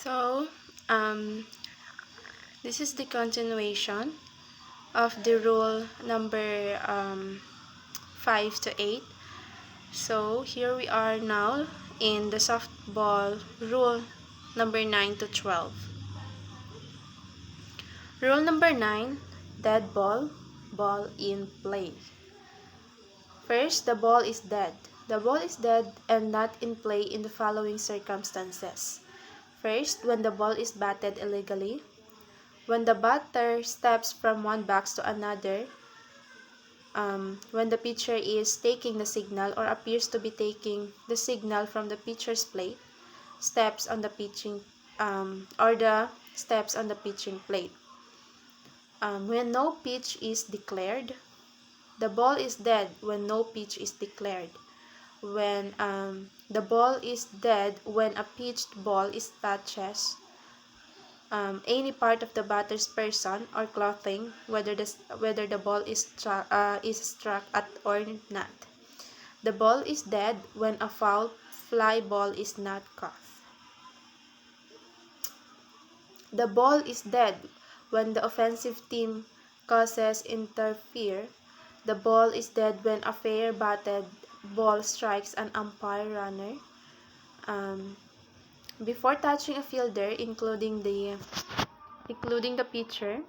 So, this is the continuation of the rule number 5 to 8. So, here we are now in the softball rule number 9 to 12. Rule number 9, dead ball, ball in play. First, the ball is dead. The ball is dead and not in play in the following circumstances. First, when the ball is batted illegally. When the batter steps from one box to another, when the pitcher is taking the signal or appears to be taking the signal from the pitcher's plate, steps on the pitching or the steps on the pitching plate. When no pitch is declared, the ball is dead when no pitch is declared. When the ball is dead when a pitched ball is touches any part of the batter's person or clothing, whether the ball is struck at or not. The ball is dead when a foul fly ball is not caught. The ball is dead when the offensive team causes interfere. The ball is dead when a fair batted ball strikes an umpire runner. Before touching a fielder, including the pitcher,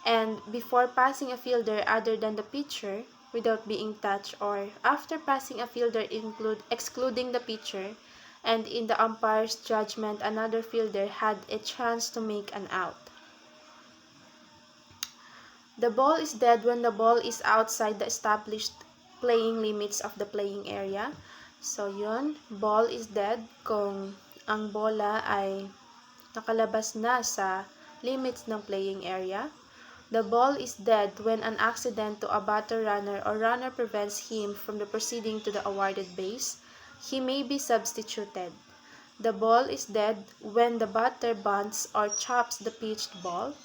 and before passing a fielder other than the pitcher without being touched, or after passing a fielder excluding the pitcher, and in the umpire's judgment another fielder had a chance to make an out. The ball is dead when the ball is outside the established playing limits of the playing area. So yun, ball is dead kung ang bola ay nakalabas na sa limits ng playing area. The ball is dead when an accident to a batter runner or runner prevents him from proceeding to the awarded base. He may be substituted. The ball is dead when the batter bunts or chops the pitched ball.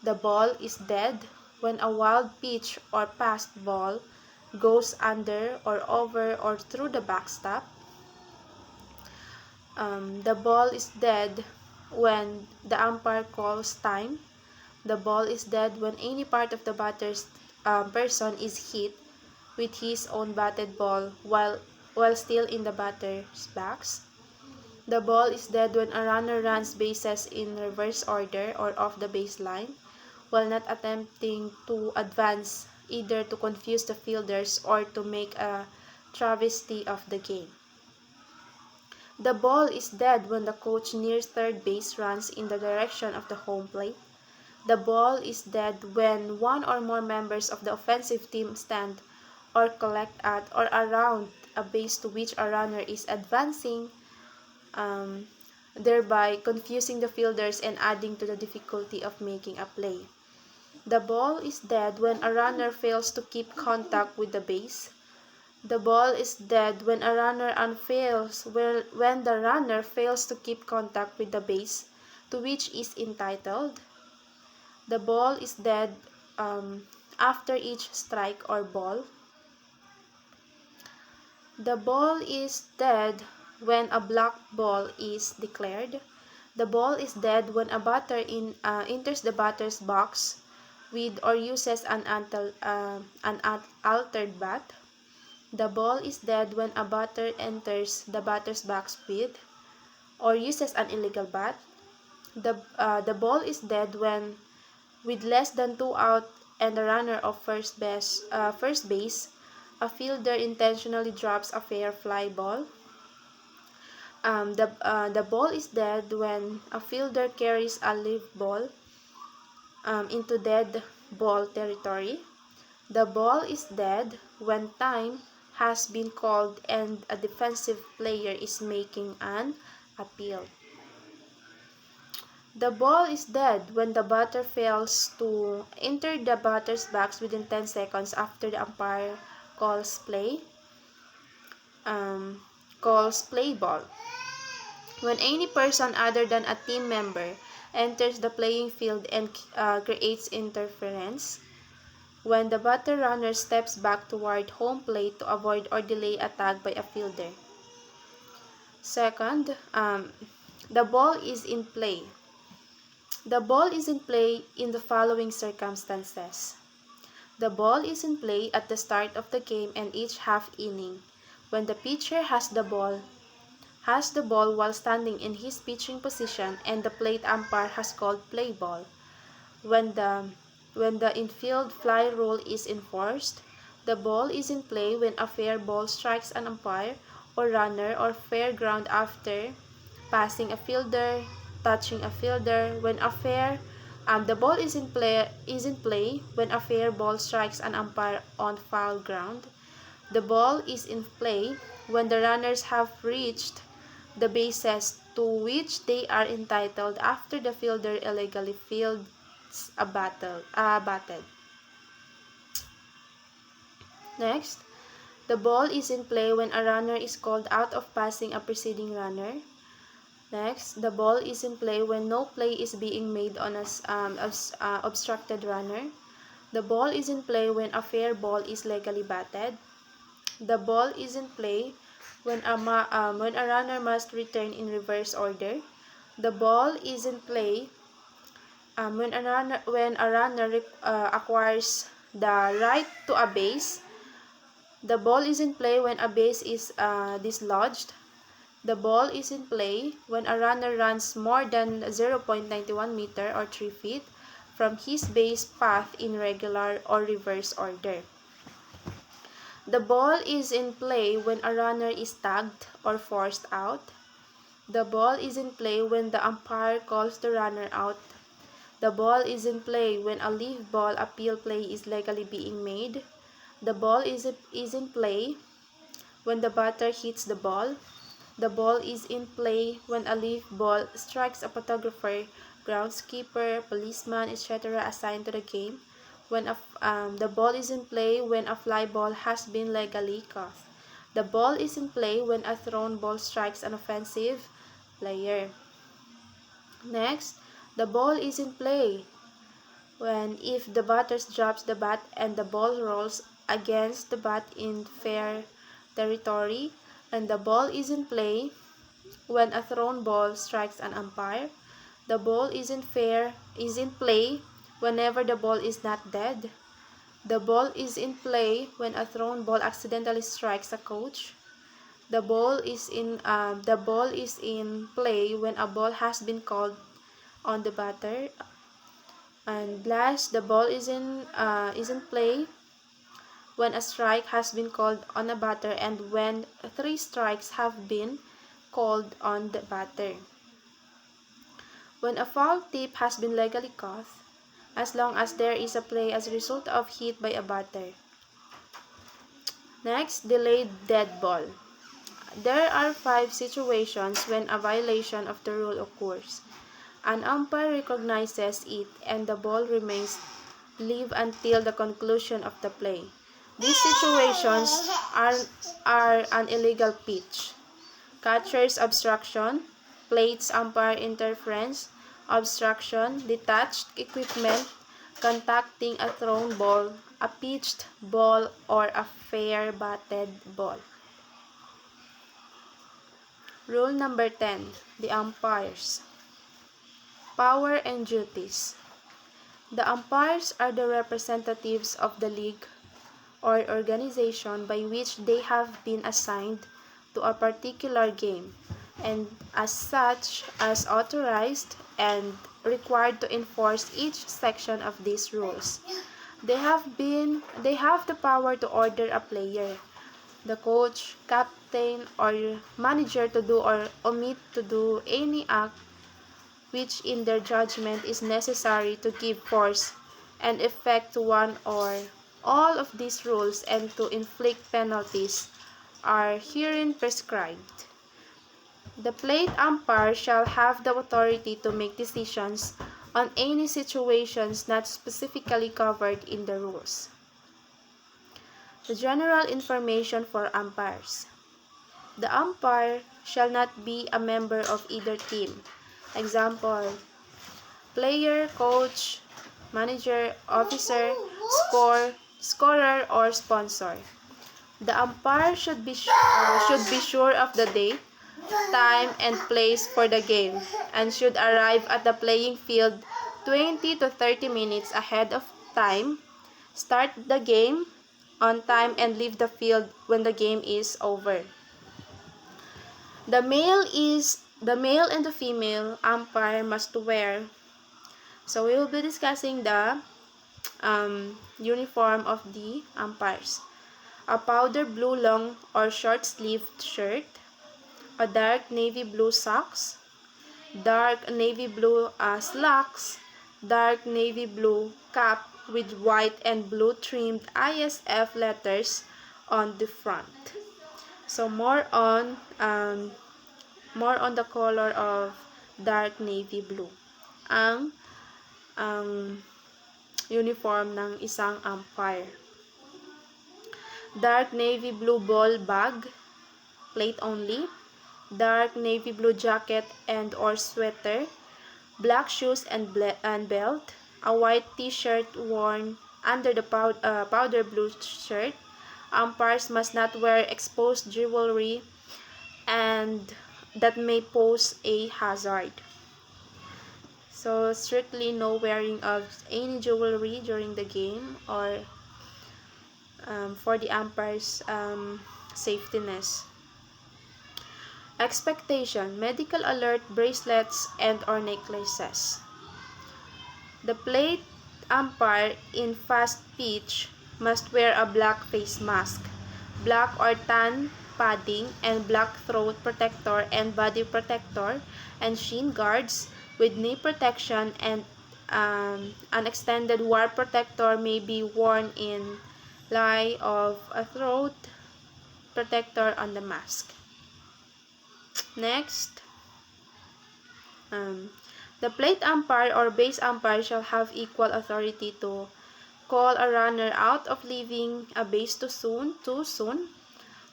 The ball is dead when a wild pitch or passed ball goes under or over or through the backstop. The ball is dead when the umpire calls time. The ball is dead when any part of the batter's person is hit with his own batted ball while still in the batter's box. The ball is dead when a runner runs bases in reverse order or off the baseline while not attempting to advance, either to confuse the fielders or to make a travesty of the game. The ball is dead when the coach near third base runs in the direction of the home plate. The ball is dead when one or more members of the offensive team stand or collect at or around a base to which a runner is advancing, thereby confusing the fielders and adding to the difficulty of making a play. The ball is dead when a runner fails to keep contact with the base. The ball is dead when a runner when the runner fails to keep contact with the base to which is entitled. The ball is dead after each strike or ball. The ball is dead when a blocked ball is declared. The ball is dead when a batter enters the batter's box with or uses an altered bat. The ball is dead when a batter enters the batter's box with or uses an illegal bat. The ball is dead when, with less than 2 out and a runner of first base, a fielder intentionally drops a fair fly ball. The ball is dead when a fielder carries a live ball into dead ball territory. The ball is dead when time has been called and a defensive player is making an appeal. The ball is dead when the batter fails to enter the batter's box within 10 seconds after the umpire calls play ball. When any person other than a team member enters the playing field and creates interference. When the batter runner steps back toward home plate to avoid or delay a tag by a fielder. Second, The ball is in play. The ball is in play in the following circumstances. The ball is in play at the start of the game and each half inning, when the pitcher has the ball while standing in his pitching position and the plate umpire has called play ball. When the infield fly rule is enforced, the ball is in play when a fair ball strikes an umpire or runner or fair ground after passing a fielder, touching a fielder. The ball is in play when a fair ball strikes an umpire on foul ground. The ball is in play when the runners have reached the bases to which they are entitled after the fielder illegally fields a batted. Next, the ball is in play when a runner is called out of passing a preceding runner. Next, the ball is in play when no play is being made on an obstructed runner. The ball is in play when a fair ball is legally batted. The ball is in play when a runner must return in reverse order. The ball is in play when a runner acquires the right to a base. The ball is in play when a base is dislodged. The ball is in play when a runner runs more than 0.91 meter or 3 feet from his base path in regular or reverse order. The ball is in play when a runner is tagged or forced out. The ball is in play when the umpire calls the runner out. The ball is in play when a leave ball appeal play is legally being made. The ball is in play when the batter hits the ball. The ball is in play when a leaf ball strikes a photographer, groundskeeper, policeman, etc. assigned to the game. The ball is in play when a fly ball has been legally caught. The ball is in play when a thrown ball strikes an offensive player. Next, the ball is in play when if the batter drops the bat and the ball rolls against the bat in fair territory, and the ball is in play when a thrown ball strikes an umpire. The ball is in play whenever the ball is not dead. The ball is in play when a thrown ball accidentally strikes a coach. The ball is in play when a ball has been called on the batter. And last, the ball is in play when a strike has been called on a batter and when 3 strikes have been called on the batter. When a foul tip has been legally caught, as long as there is a play as a result of hit by a batter. Next, delayed dead ball. There are 5 situations when a violation of the rule occurs. An umpire recognizes it and the ball remains live until the conclusion of the play. These situations are an illegal pitch, catcher's obstruction, plates umpire interference, obstruction, detached equipment, contacting a thrown ball, a pitched ball, or a fair batted ball. Rule number 10. The umpires. Power and duties. The umpires are the representatives of the league or organization by which they have been assigned to a particular game, and as such as authorized and required to enforce each section of these rules. They have the power to order a player, the coach, captain, or manager to do or omit to do any act which in their judgment is necessary to give force and effect to one or all of these rules and to inflict penalties are herein prescribed. The plate umpire shall have the authority to make decisions on any situations not specifically covered in the rules. The general information for umpires. The umpire shall not be a member of either team. Example, player, coach, manager, officer, scorer, or sponsor. The umpire should be sure of the day, time, and place for the game, and should arrive at the playing field 20 to 30 minutes ahead of time, start the game on time, and leave the field when the game is over. The male and the female umpire must wear. So we will be discussing the uniform of the umpires. A powder blue long or short-sleeved shirt, a dark navy blue socks, dark navy blue slacks, dark navy blue cap with white and blue trimmed ISF letters on the front. So more on the color of dark navy blue. Ang uniform ng isang umpire. Dark navy blue ball bag, plate only. Dark navy blue jacket and or sweater. Black shoes and belt. A white t-shirt worn under the powder blue shirt. Umpires must not wear exposed jewelry and that may pose a hazard. So strictly no wearing of any jewelry during the game or for the umpire's safetyness. Expectation, medical alert, bracelets, and or necklaces. The plate umpire in fast pitch must wear a black face mask, black or tan padding, and black throat protector and body protector, and shin guards with knee protection, and an extended wire protector may be worn in lie of a throat protector on the mask. Next, the plate umpire or base umpire shall have equal authority to call a runner out of leaving a base too soon,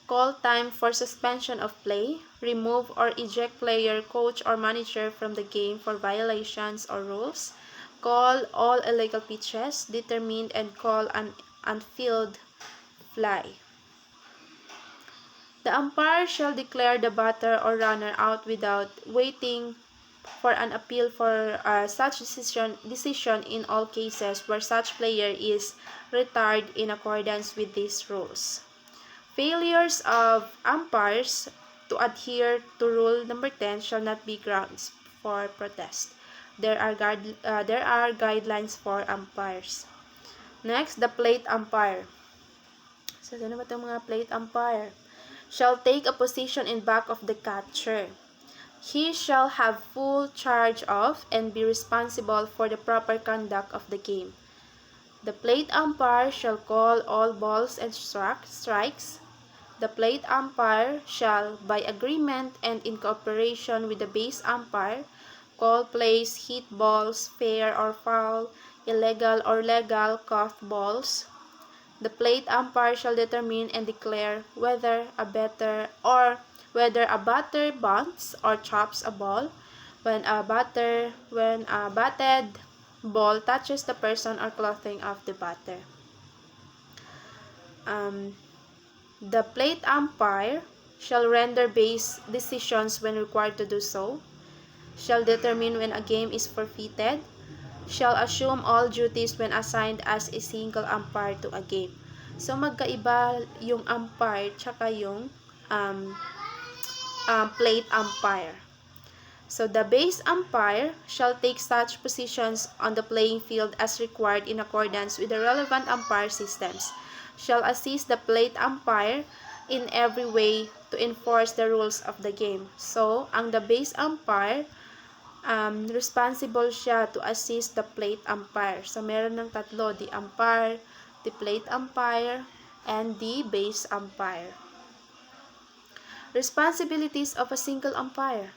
call time for suspension of play, remove or eject player, coach, or manager from the game for violations or rules, call all illegal pitches, determine and call an unfielded fly. The umpire shall declare the batter or runner out without waiting for an appeal for such decision in all cases where such player is retired in accordance with these rules. Failures of umpires to adhere to rule number 10 shall not be grounds for protest. There are guidelines for umpires. Next, the plate umpire. So, ano ba itong mga plate umpire? Shall take a position in back of the catcher. He shall have full charge of and be responsible for the proper conduct of the game. The plate umpire shall call all balls and strikes. The plate umpire shall, by agreement and in cooperation with the base umpire, call plays, hit balls, fair or foul, illegal or legal, cuff balls. The plate umpire shall determine and declare whether a batter bunts or chops a ball when a batted ball touches the person or clothing of the batter. The plate umpire shall render base decisions when required to do so, shall determine when a game is forfeited, shall assume all duties when assigned as a single umpire to a game. So, magkaiba yung umpire tsaka yung plate umpire. So, the base umpire shall take such positions on the playing field as required in accordance with the relevant umpire systems, shall assist the plate umpire in every way to enforce the rules of the game. So, ang the base umpire, responsible siya to assist the plate umpire. So, meron ng tatlo, the umpire, the plate umpire, and the base umpire. Responsibilities of a single umpire.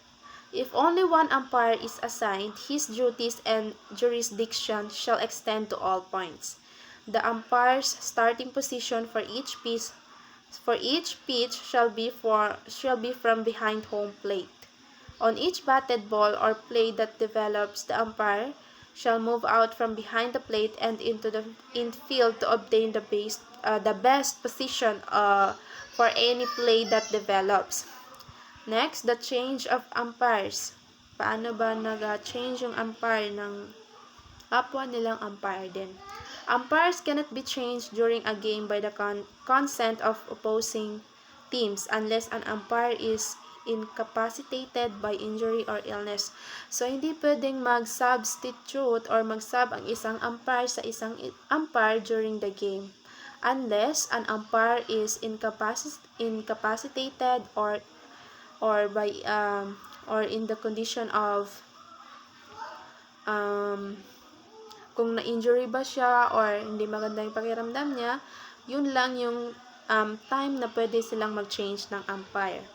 If only one umpire is assigned, his duties and jurisdiction shall extend to all points. The umpire's starting position for each pitch shall be from behind home plate. On each batted ball or play that develops, the umpire shall move out from behind the plate and into the infield to obtain the best position for any play that develops. Next, the change of umpires. Paano ba nag-change yung umpire ng kapwa nilang umpire din? Umpires cannot be changed during a game by the consent of opposing teams unless an umpire is incapacitated by injury or illness. So, hindi pwedeng mag-substitute or mag-sub ang isang umpire sa isang umpire during the game unless an umpire is incapacitated by or in the condition of kung na-injury ba siya or hindi maganda yung pakiramdam niya, yun lang yung time na pwede silang mag-change ng umpire.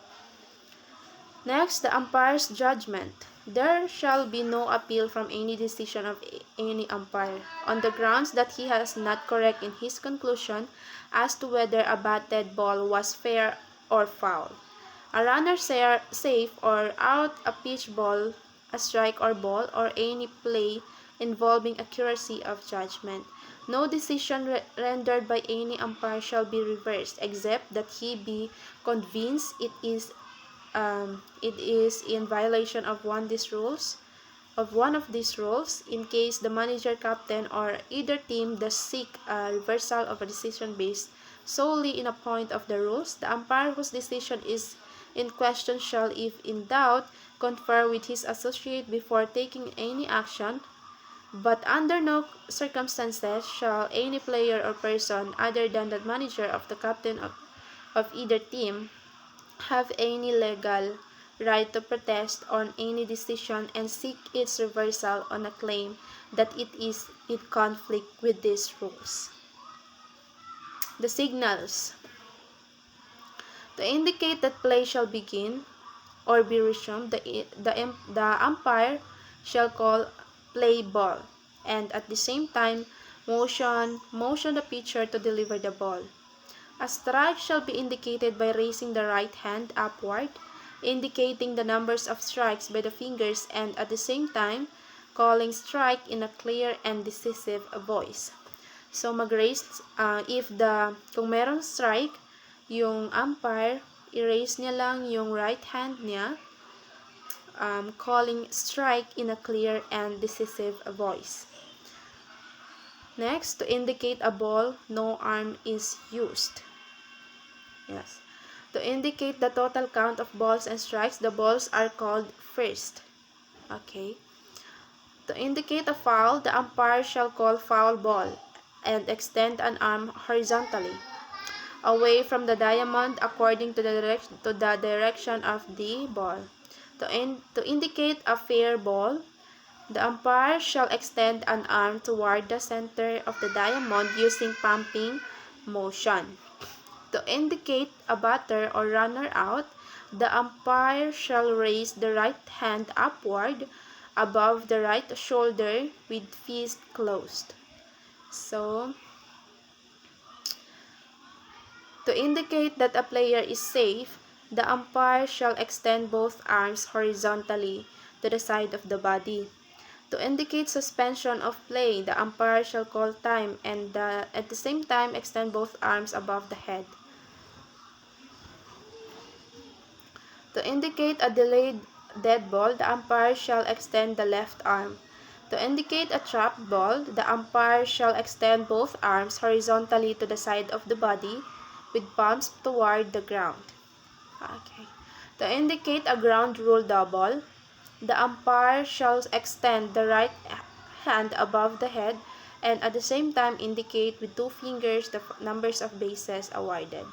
Next, the umpire's judgment. There shall be no appeal from any decision of any umpire on the grounds that he has not correct in his conclusion as to whether a batted ball was fair or foul, a runner safe or out, a pitch ball, a strike or ball, or any play involving accuracy of judgment. No decision rendered by any umpire shall be reversed, except that he be convinced it is in violation of one of these rules. In case the manager, captain, or either team does seek a reversal of a decision based solely in a point of the rules, the umpire whose decision is in question shall, if in doubt, confer with his associate before taking any action, but under no circumstances shall any player or person other than the manager of the captain of either team have any legal right to protest on any decision and seek its reversal on a claim that it is in conflict with these rules. The signals. To indicate that play shall begin or be resumed, the umpire shall call play ball, and at the same time motion the pitcher to deliver the ball. A strike shall be indicated by raising the right hand upward, indicating the numbers of strikes by the fingers, and at the same time calling strike in a clear and decisive voice. So mag-raise kung merong strike, yung umpire, i-raise niya lang yung right hand niya, calling strike in a clear and decisive voice. Next, to indicate a ball, no arm is used. Yes. To indicate the total count of balls and strikes, the balls are called first. Okay. To indicate a foul, the umpire shall call foul ball and extend an arm horizontally away from the diamond according to the direction of the ball. To indicate a fair ball, the umpire shall extend an arm toward the center of the diamond using pumping motion. To indicate a batter or runner out, the umpire shall raise the right hand upward above the right shoulder with fist closed. So, to indicate that a player is safe, the umpire shall extend both arms horizontally to the side of the body. To indicate suspension of play, the umpire shall call time and at the same time extend both arms above the head. To indicate a delayed dead ball, the umpire shall extend the left arm. To indicate a trapped ball, the umpire shall extend both arms horizontally to the side of the body with palms toward the ground. Okay. To indicate a ground rule double, the umpire shall extend the right hand above the head and at the same time indicate with two fingers the numbers of bases awarded.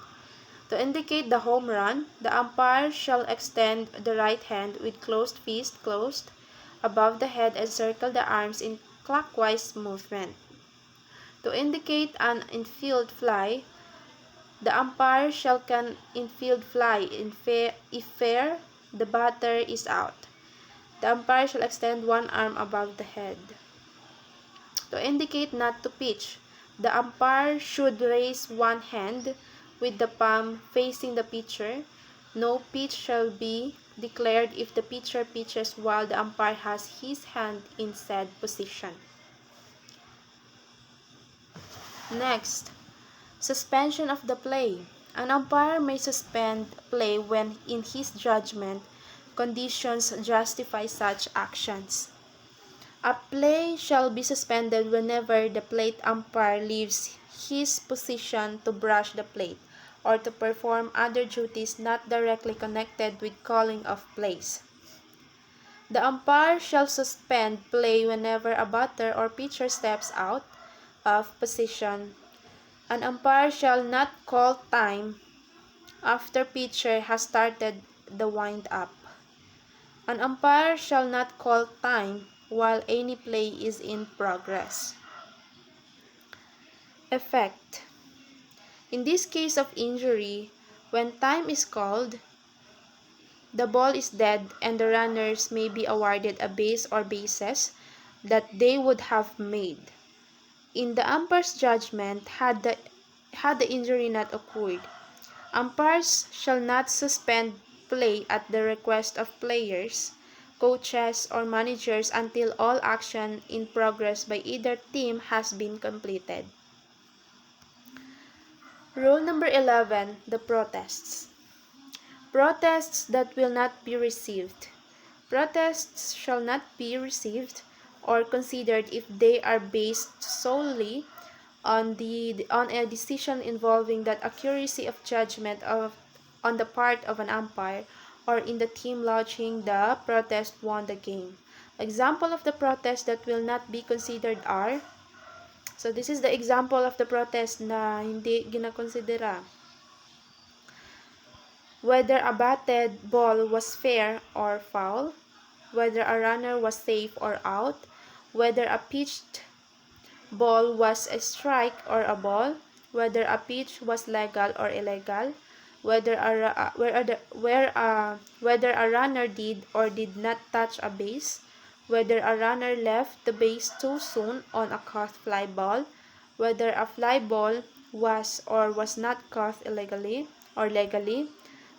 To indicate the home run, the umpire shall extend the right hand with closed fist closed above the head and circle the arms in clockwise movement. To indicate an infield fly, the umpire shall can infield fly if fair, the batter is out. The umpire shall extend one arm above the head. To indicate not to pitch, the umpire should raise one hand with the palm facing the pitcher. No pitch shall be declared if the pitcher pitches while the umpire has his hand in said position. Next, suspension of the play. An umpire may suspend play when, in his judgment, conditions justify such actions. A play shall be suspended whenever the plate umpire leaves his position to brush the plate or to perform other duties not directly connected with calling of plays. The umpire shall suspend play whenever a batter or pitcher steps out of position. An umpire shall not call time after pitcher has started the wind-up. An umpire shall not call time while any play is in progress. Effect. In this case of injury, when time is called, the ball is dead and the runners may be awarded a base or bases that they would have made. In the umpire's judgment, had the injury not occurred, umpires shall not suspend play at the request of players, coaches, or managers until all action in progress by either team has been completed. Rule number 11, the protests. Protests that will not be received. Protests shall not be received or considered if they are based solely on a decision involving that accuracy of judgment on the part of an umpire or in the team launching the protest won the game. Example of the protests that will not be considered are, so this is the example of the protest na hindi ginakonsidera. Whether a batted ball was fair or foul, whether a runner was safe or out, whether a pitched ball was a strike or a ball, whether a pitch was legal or illegal, whether a runner did or did not touch a base, whether a runner left the base too soon on a caught fly ball, whether a fly ball was or was not caught illegally or legally,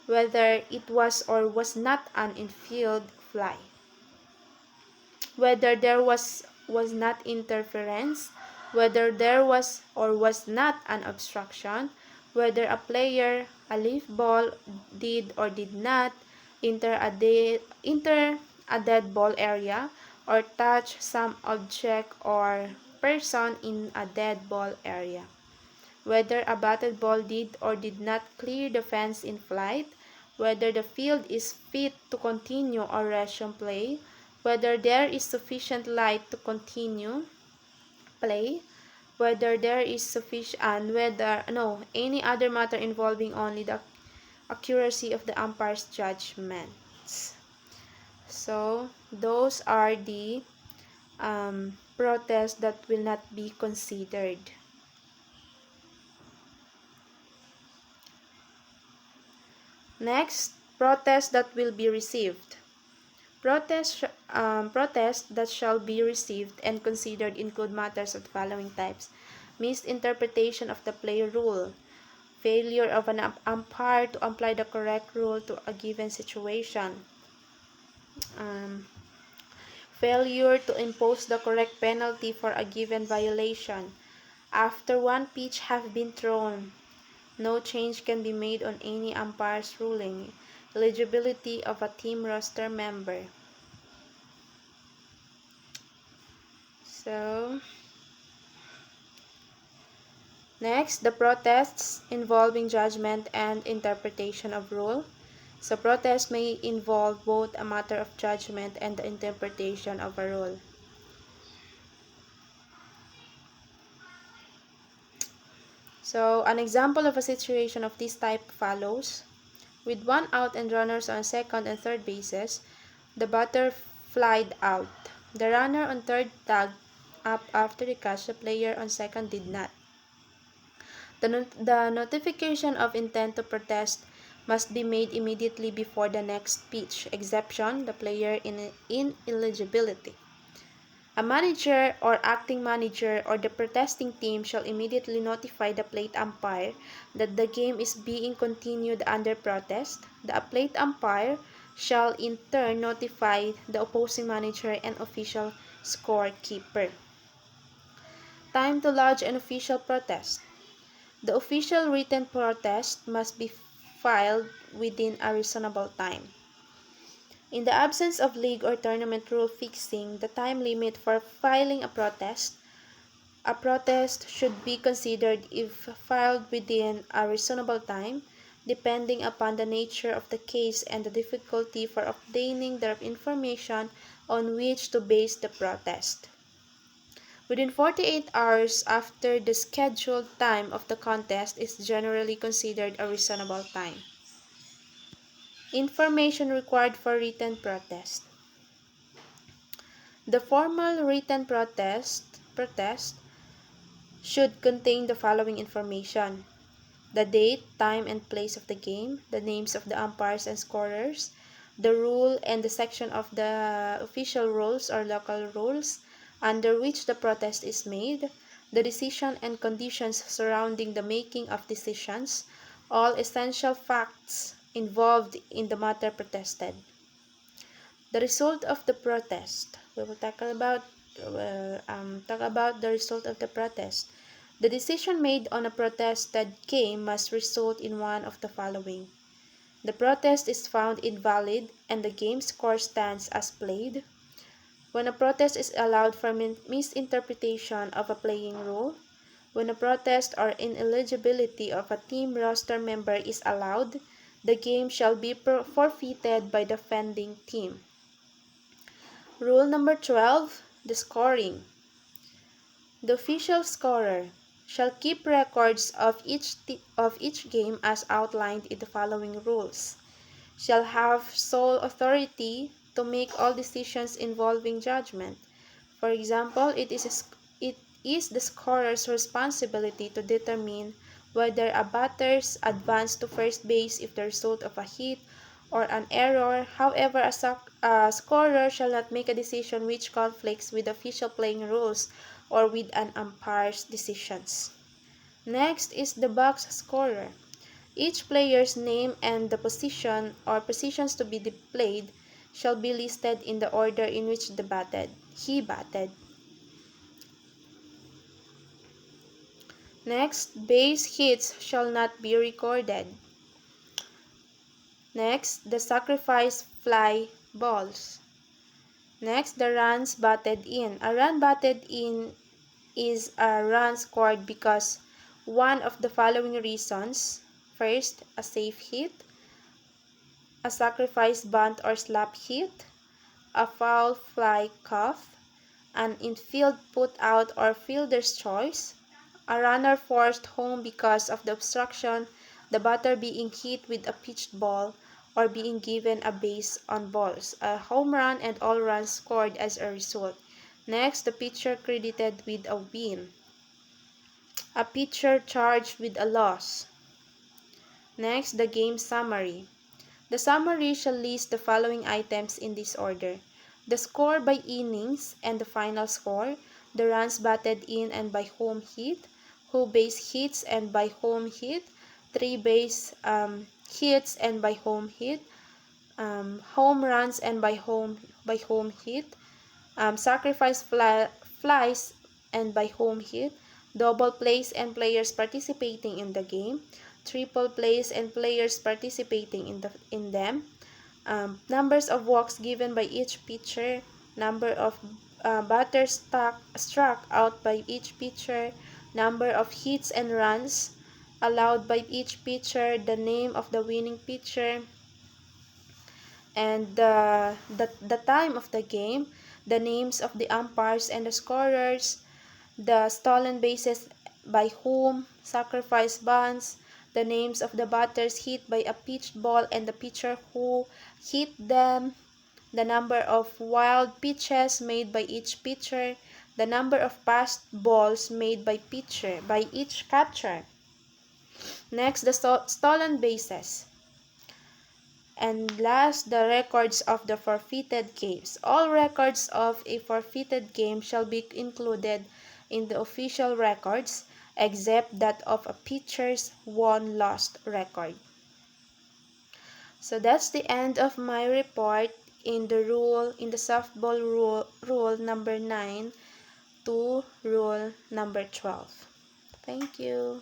whether it was or was not an infield fly, whether there was not interference, whether there was or was not an obstruction, whether a player, a leaf ball, did or did not enter a dead ball area or touch some object or person in a dead ball area, whether a batted ball did or did not clear the fence in flight, whether the field is fit to continue or resume play, whether there is sufficient light to continue play, whether there is sufficient, and any other matter involving only the accuracy of the umpire's judgments. So those are the protests that will not be considered. Next, protests that will be received. Protests that shall be received and considered include matters of the following types: misinterpretation of the play rule, failure of an umpire to apply the correct rule to a given situation, failure to impose the correct penalty for a given violation. After one pitch have been thrown, no change can be made on any umpire's ruling. Eligibility of a team roster member. So, next, the protests involving judgment and interpretation of rule. So, protests may involve both a matter of judgment and the interpretation of a rule. So, an example of a situation of this type follows. With one out and runners on second and third bases, the batter flied out. The runner on third tagged up after the catch. The player on second did not. The notification of intent to protest must be made immediately before the next pitch. Exception, the player in ineligibility. A manager or acting manager or the protesting team shall immediately notify the plate umpire that the game is being continued under protest. The plate umpire shall in turn notify the opposing manager and official scorekeeper. Time to lodge an official protest. The official written protest must be filed within a reasonable time. In the absence of league or tournament rule fixing the time limit for filing a protest should be considered if filed within a reasonable time, depending upon the nature of the case and the difficulty for obtaining the information on which to base the protest. Within 48 hours after the scheduled time of the contest is generally considered a reasonable time. Information required for written protest. The formal written protest should contain the following information: the date, time, and place of the game, the names of the umpires and scorers, the rule and the section of the official rules or local rules under which the protest is made, the decision and conditions surrounding the making of decisions, all essential facts involved in the matter protested. The result of the protest. We will talk about the result of the protest. The decision made on a protested game must result in one of the following: the protest is found invalid and the game score stands as played. When a protest is allowed for misinterpretation of a playing rule. When a protest or ineligibility of a team roster member is allowed, the game shall be forfeited by the defending team. Rule number 12. The scoring. The official scorer shall keep records of each game as outlined in the following rules. Shall have sole authority to make all decisions involving judgment. For example, it is the scorer's responsibility to determine whether a batter's advance to first base is the result of a hit or an error. However, a scorer shall not make a decision which conflicts with official playing rules or with an umpire's decisions. Next is the box scorer. Each player's name and the position or positions to be played shall be listed in the order in which he batted. Next, base hits shall not be recorded. Next, the sacrifice fly balls. Next, the runs batted in. A run batted in is a run scored because one of the following reasons. First, a safe hit, a sacrifice bunt or slap hit, a foul fly cuff, an infield put out or fielder's choice, a runner forced home because of the obstruction, the batter being hit with a pitched ball, or being given a base on balls, a home run, and all runs scored as a result. Next, the pitcher credited with a win, a pitcher charged with a loss. Next, the game summary. The summary shall list the following items in this order: the score by innings and the final score, the runs batted in and by home hit, who base hits and by home hit, 3 base hits and by home hit, home runs and by home hit, sacrifice flies and by home hit, double plays and players participating in the game, triple plays and players participating in them, numbers of walks given by each pitcher, number of batters struck out by each pitcher, number of hits and runs allowed by each pitcher, the name of the winning pitcher, and the time of the game, the names of the umpires and the scorers, the stolen bases by whom, sacrifice bunts, the names of the batters hit by a pitched ball and the pitcher who hit them, the number of wild pitches made by each pitcher, the number of passed balls made by each catcher. Next, the stolen bases. And last, the records of the forfeited games. All records of a forfeited game shall be included in the official records, except that of a pitcher's won-lost record. So that's the end of my report in the softball rule number 9 to rule number 12. Thank you.